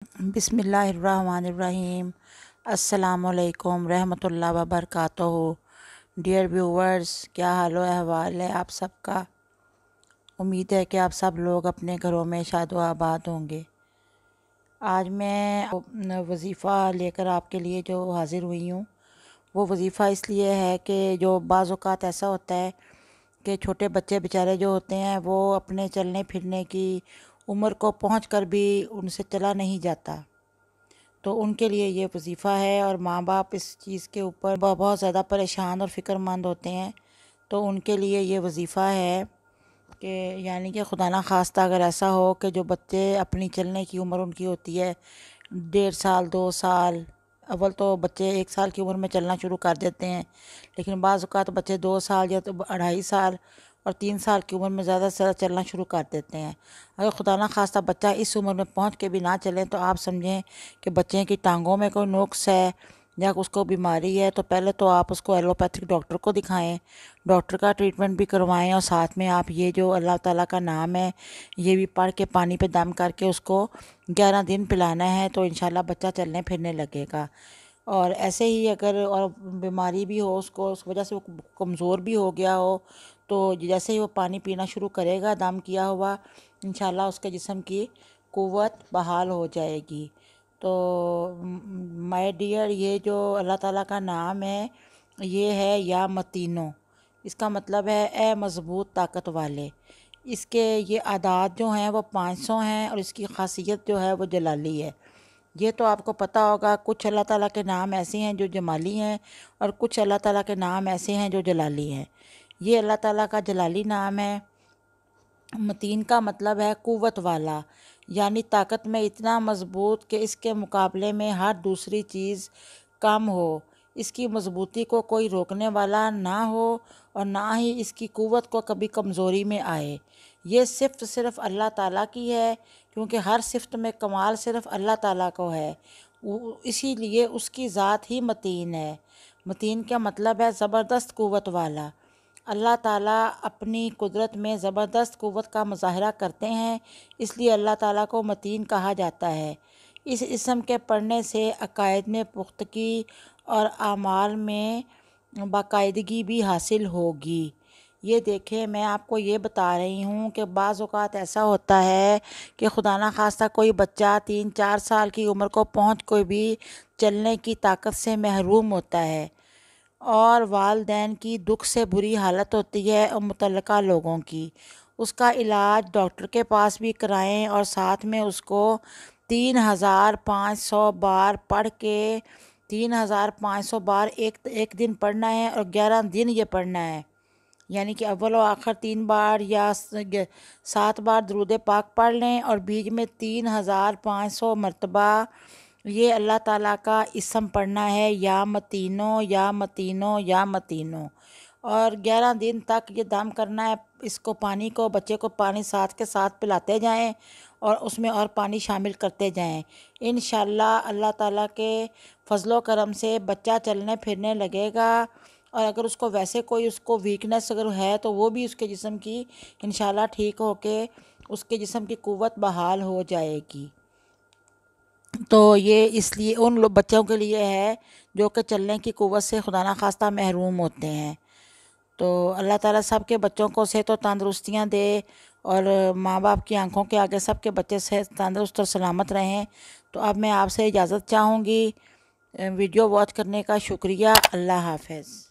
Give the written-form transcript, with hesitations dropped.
بسم اللہ الرحمن الرحیم۔ السلام علیکم رحمۃ اللہ وبرکاتہ۔ ڈیئر ویورز، کیا حال و احوال ہے آپ سب کا؟ امید ہے کہ آپ سب لوگ اپنے گھروں میں شاد و آباد ہوں گے۔ آج میں وظیفہ لے کر آپ کے لیے جو حاضر ہوئی ہوں، وہ وظیفہ اس لیے ہے کہ جو بعض اوقات ایسا ہوتا ہے کہ چھوٹے بچے بیچارے جو ہوتے ہیں وہ اپنے چلنے پھرنے کی عمر کو پہنچ کر بھی ان سے چلا نہیں جاتا، تو ان کے لیے یہ وظیفہ ہے، اور ماں باپ اس چیز کے اوپر بہت زیادہ پریشان اور فکر مند ہوتے ہیں۔ تو ان کے لیے یہ وظیفہ ہے کہ یعنی کہ خدا نہ خواستہ اگر ایسا ہو کہ جو بچے اپنی چلنے کی عمر ان کی ہوتی ہے 1.5 سال 2 سال، اول تو بچے 1 سال کی عمر میں چلنا شروع کر دیتے ہیں، لیکن بعض اوقات بچے 2 سال یا 2.5 سال اور 3 سال کی عمر میں زیادہ سے زیادہ چلنا شروع کر دیتے ہیں۔ اگر خدا نہ خواستہ بچہ اس عمر میں پہنچ کے بھی نہ چلے تو آپ سمجھیں کہ بچے کی ٹانگوں میں کوئی نقص ہے یا اس کو بیماری ہے، تو پہلے تو آپ اس کو ایلوپیتھک ڈاکٹر کو دکھائیں، ڈاکٹر کا ٹریٹمنٹ بھی کروائیں، اور ساتھ میں آپ یہ جو اللہ تعالیٰ کا نام ہے یہ بھی پڑھ کے پانی پہ دم کر کے اس کو 11 دن پلانا ہے، تو انشاءاللہ بچہ چلنے پھرنے لگے گا۔ اور ایسے ہی اگر اور بیماری بھی ہو اس کو، اس وجہ سے وہ کمزور بھی ہو گیا ہو، تو جیسے ہی وہ پانی پینا شروع کرے گا دم کیا ہوا، انشاءاللہ اس کے جسم کی قوت بحال ہو جائے گی۔ تو مائی ڈیئر، یہ جو اللہ تعالیٰ کا نام ہے یہ ہے یا متینو، اس کا مطلب ہے اے مضبوط طاقت والے۔ اس کے یہ اعداد جو ہیں وہ 500 ہیں، اور اس کی خاصیت جو ہے وہ جلالی ہے۔ یہ تو آپ کو پتہ ہوگا، کچھ اللہ تعالیٰ کے نام ایسے ہیں جو جمالی ہیں، اور کچھ اللہ تعالیٰ کے نام ایسے ہیں جو جلالی ہیں۔ یہ اللہ تعالیٰ کا جلالی نام ہے۔ متین کا مطلب ہے قوت والا، یعنی طاقت میں اتنا مضبوط کہ اس کے مقابلے میں ہر دوسری چیز کم ہو، اس کی مضبوطی کو کوئی روکنے والا نہ ہو، اور نہ ہی اس کی قوت کو کبھی کمزوری میں آئے۔ یہ صفت صرف اللہ تعالیٰ کی ہے، کیونکہ ہر صفت میں کمال صرف اللہ تعالیٰ کو ہے، اسی لیے اس کی ذات ہی متین ہے۔ متین کا مطلب ہے زبردست قوت والا۔ اللہ تعالیٰ اپنی قدرت میں زبردست قوت کا مظاہرہ کرتے ہیں، اس لیے اللہ تعالیٰ کو متین کہا جاتا ہے۔ اس اسم کے پڑھنے سے عقائد میں پختگی اور اعمال میں باقاعدگی بھی حاصل ہوگی۔ یہ دیکھیں، میں آپ کو یہ بتا رہی ہوں کہ بعض اوقات ایسا ہوتا ہے کہ خدا نہ خواستہ کوئی بچہ 3-4 سال کی عمر کو پہنچ کوئی بھی چلنے کی طاقت سے محروم ہوتا ہے، اور والدین کی دکھ سے بری حالت ہوتی ہے اور متعلقہ لوگوں کی۔ اس کا علاج ڈاکٹر کے پاس بھی کرائیں، اور ساتھ میں اس کو 3500 بار پڑھ کے 3500 بار ایک دن پڑھنا ہے، اور 11 دن یہ پڑھنا ہے، یعنی کہ اول و آخر 3 بار یا 7 بار درود پاک پڑھ لیں، اور بیچ میں 3500 مرتبہ یہ اللہ تعالیٰ کا اسم پڑھنا ہے، یا متینو یا متینو یا متینو، اور 11 دن تک یہ دم کرنا ہے۔ اس کو پانی کو، بچے کو پانی ساتھ کے ساتھ پلاتے جائیں، اور اس میں اور پانی شامل کرتے جائیں۔ انشاءاللہ اللہ تعالیٰ کے فضل و کرم سے بچہ چلنے پھرنے لگے گا، اور اگر اس کو ویسے کوئی اس کو ویکنس اگر ہے تو وہ بھی اس کے جسم کی انشاءاللہ ٹھیک ہو کے اس کے جسم کی قوت بحال ہو جائے گی۔ تو یہ اس لیے ان بچوں کے لیے ہے جو کہ چلنے کی قوت سے خدا نہ خواستہ محروم ہوتے ہیں۔ تو اللہ تعالیٰ سب کے بچوں کو صحت و تندرستیاں دے، اور ماں باپ کی آنکھوں کے آگے سب کے بچے صحت تندرست اور سلامت رہیں۔ تو اب میں آپ سے اجازت چاہوں گی۔ ویڈیو واچ کرنے کا شکریہ۔ اللہ حافظ۔